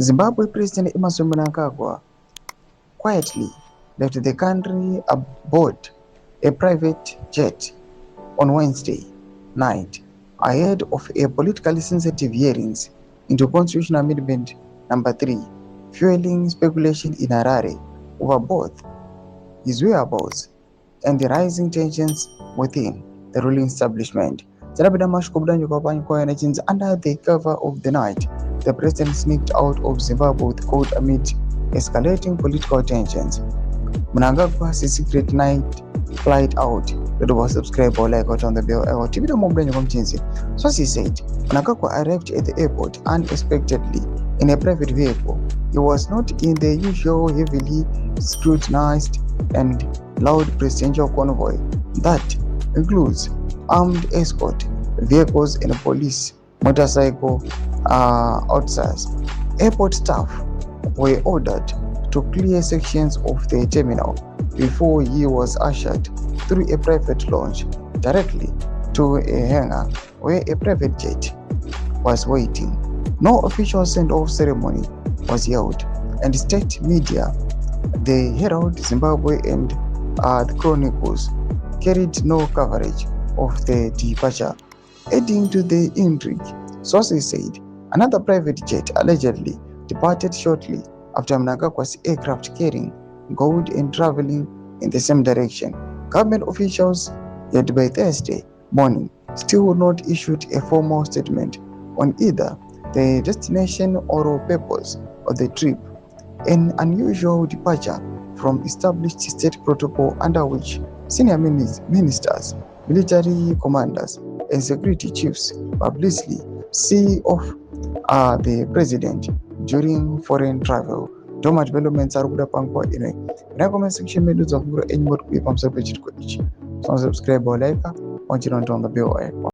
Zimbabwe President Emmerson Mnangagwa quietly left the country aboard a private jet on Wednesday night ahead of a politically sensitive hearings into Constitutional Amendment number 3, fueling speculation in Harare over both his whereabouts and the rising tensions within the ruling establishment. Under the cover of the night, the president sneaked out of Zimbabwe with court amid escalating political tensions. Mnangagwa's secret night flight out. Subscribe or like out on the bell or TV So she said Mnangagwa arrived at the airport unexpectedly in a private vehicle. He was not in the usual heavily scrutinized and loud presidential convoy that includes armed escort vehicles and police motorcycle outsiders. Airport staff were ordered to clear sections of the terminal before he was ushered through a private lounge directly to a hangar where a private jet was waiting. No official send-off ceremony was held, and state media, the Herald, Zimbabwe, and the Chronicles carried no coverage of the departure. Adding to the intrigue, sources said another private jet allegedly departed shortly after Mnangagwa's aircraft carrying gold and traveling in the same direction. Government officials, yet by Thursday morning, still not issued a formal statement on either the destination or purpose of the trip, an unusual departure from established state protocol under which senior ministers, military commanders, and security chiefs publicly see off the president during foreign travel. Doma developments are good upon point in a comment section made of any more people from subscribe or like on the bell.